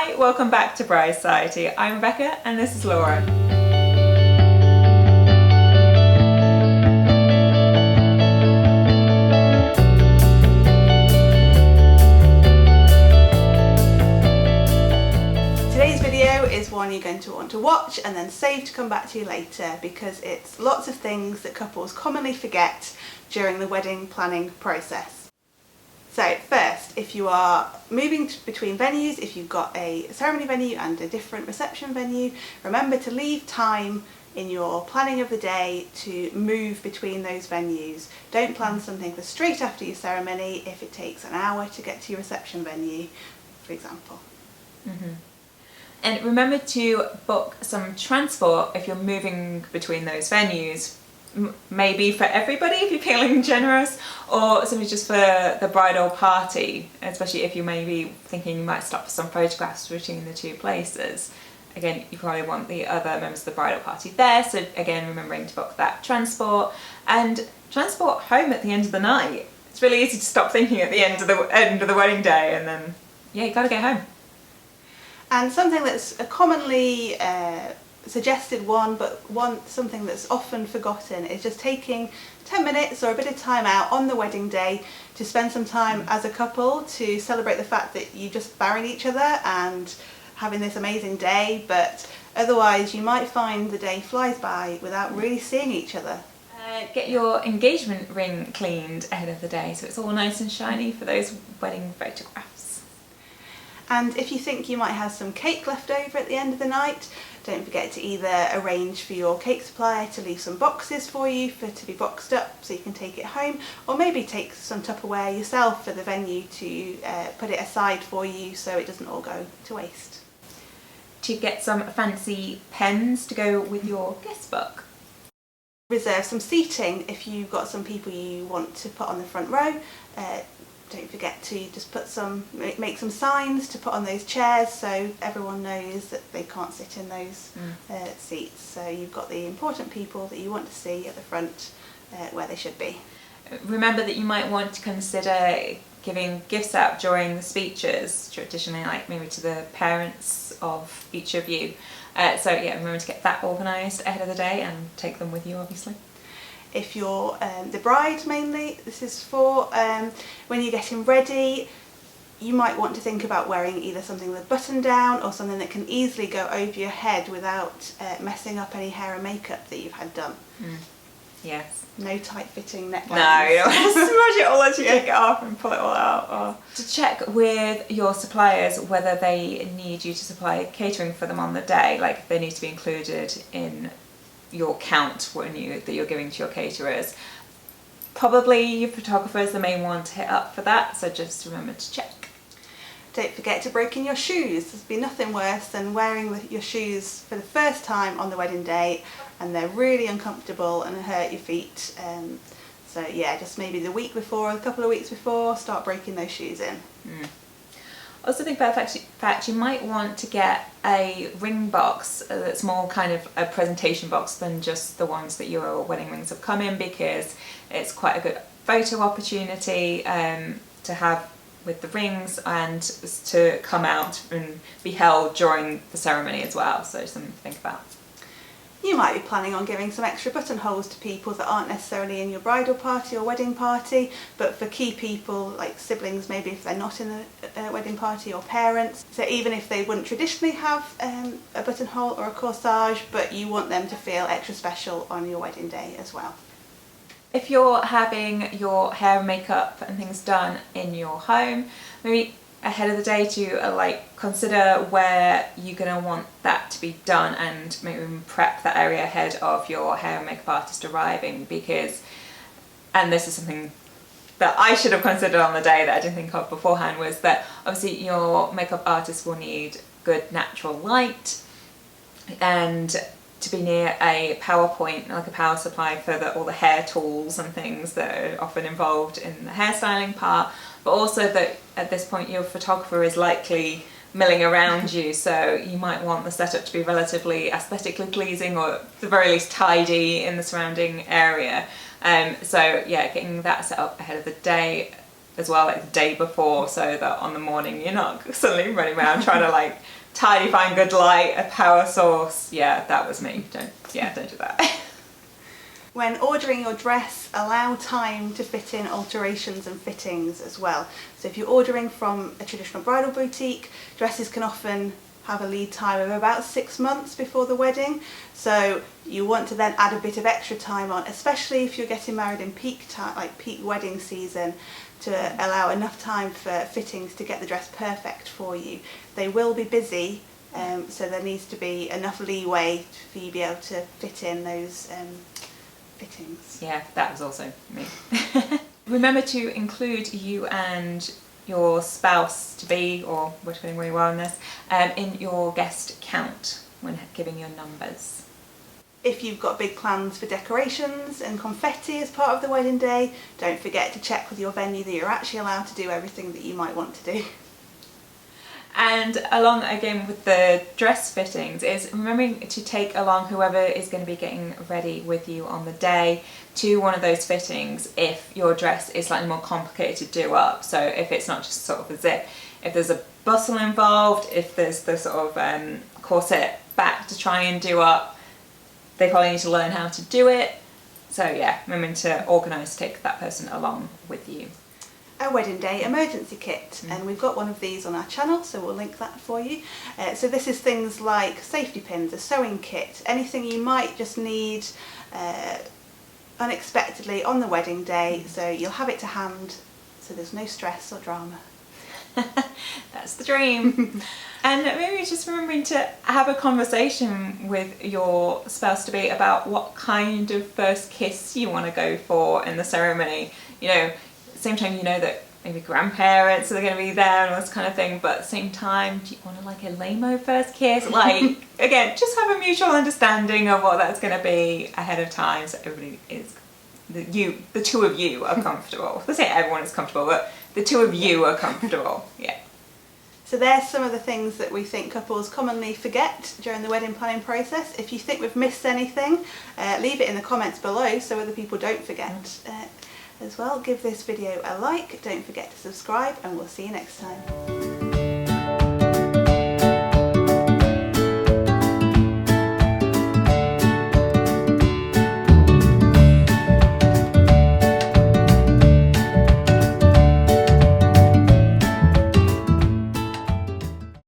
Hi, welcome back to Bride Society. I'm Rebecca and this is Laura. Today's video is one you're going to want to watch and then save to come back to you later, because it's lots of things that couples commonly forget during the wedding planning process. So first, if you are moving between venues, if you've got a ceremony venue and a different reception venue, remember to leave time in your planning of the day to move between those venues. Don't plan something for straight after your ceremony if it takes an hour to get to your reception venue, for example. And remember to book some transport if you're moving between those venues. Maybe for everybody if you're feeling generous, or simply just for the bridal party, especially if you may be thinking you might stop for some photographs between the two places. Again, you probably want the other members of the bridal party there, so again remembering to book that transport and transport home at the end of the night. It's really easy to stop thinking at the end of the wedding day, and then yeah, you gotta get home. And something that's a commonly suggested one, but something that's often forgotten, is just taking 10 minutes or a bit of time out on the wedding day to spend some time as a couple to celebrate the fact that you just married each other and having this amazing day. But otherwise you might find the day flies by without really seeing each other. Get your engagement ring cleaned ahead of the day so it's all nice and shiny for those wedding photographs. And if you think you might have some cake left over at the end of the night, don't forget to either arrange for your cake supplier to leave some boxes for you to be boxed up so you can take it home, or maybe take some Tupperware yourself for the venue to put it aside for you so it doesn't all go to waste. To get some fancy pens to go with your guest book. Reserve some seating if you've got some people you want to put on the front row. Don't forget to just make some signs to put on those chairs so everyone knows that they can't sit in those seats. So you've got the important people that you want to see at the front where they should be. Remember that you might want to consider giving gifts out during the speeches, traditionally, like maybe to the parents of each of you. So yeah, remember to get that organised ahead of the day and take them with you, obviously. If you're the bride mainly, this is for when you're getting ready, you might want to think about wearing either something with a button down or something that can easily go over your head without messing up any hair and makeup that you've had done. Yes. No tight fitting neckline. No, you don't want to smash it all as you take it off and pull it all out. Or to check with your suppliers whether they need you to supply catering for them on the day, like if they need to be included in your count that you're giving to your caterers. Probably your photographer is the main one to hit up for that, so just remember to check. Don't forget to break in your shoes. There's been nothing worse than wearing your shoes for the first time on the wedding day and they're really uncomfortable and hurt your feet. So yeah, just maybe the week before or a couple of weeks before, start breaking those shoes in. Also think about the fact you might want to get a ring box that's more kind of a presentation box than just the ones that your wedding rings have come in, because it's quite a good photo opportunity to have with the rings and to come out and be held during the ceremony as well, so something to think about. You might be planning on giving some extra buttonholes to people that aren't necessarily in your bridal party or wedding party, but for key people like siblings, maybe if they're not in a wedding party, or parents. So even if they wouldn't traditionally have a buttonhole or a corsage, but you want them to feel extra special on your wedding day as well. If you're having your hair and makeup and things done in your home, maybe ahead of the day to consider where you're going to want that to be done and maybe prep that area ahead of your hair and makeup artist arriving, because, and this is something that I should have considered on the day that I didn't think of beforehand, was that obviously your makeup artist will need good natural light and to be near a power point, like a power supply for all the hair tools and things that are often involved in the hairstyling part, but also that at this point your photographer is likely milling around you, so you might want the setup to be relatively aesthetically pleasing, or at the very least tidy in the surrounding area. So yeah, getting that set up ahead of the day as well, like the day before, so that on the morning you're not suddenly running around trying to like tidy, find good light, a power source. Yeah, that was me. Don't do that. When ordering your dress, allow time to fit in alterations and fittings as well. So if you're ordering from a traditional bridal boutique, dresses can often have a lead time of about 6 months before the wedding. So you want to then add a bit of extra time on, especially if you're getting married in peak time, like peak wedding season, to allow enough time for fittings to get the dress perfect for you. They will be busy, so there needs to be enough leeway for you to be able to fit in those fittings. Yeah, that was also me. Remember to include you and your spouse to be, or whichever way you are on this, in your guest count when giving your numbers. If you've got big plans for decorations and confetti as part of the wedding day, don't forget to check with your venue that you're actually allowed to do everything that you might want to do. And along again with the dress fittings is remembering to take along whoever is going to be getting ready with you on the day to one of those fittings if your dress is slightly more complicated to do up. So if it's not just sort of a zip, if there's a bustle involved, if there's the sort of corset back to try and do up, they probably need to learn how to do it. So yeah, remembering to organise to take that person along with you. A wedding day emergency kit, and we've got one of these on our channel, so we'll link that for you. So this is things like safety pins, a sewing kit, anything you might just need unexpectedly on the wedding day, so you'll have it to hand, so there's no stress or drama. That's the dream. And maybe just remembering to have a conversation with your spouse-to-be about what kind of first kiss you want to go for in the ceremony. You know, at the same time you know that maybe grandparents are going to be there and all this kind of thing, but at the same time, do you want to like a lame-o first kiss? Like, again, just have a mutual understanding of what that's going to be ahead of time, so everybody is, the two of you are comfortable. Let's say everyone is comfortable, but the two of you are comfortable. Yeah. So there's some of the things that we think couples commonly forget during the wedding planning process. If you think we've missed anything, leave it in the comments below so other people don't forget as well. Give this video a like, don't forget to subscribe, and we'll see you next time.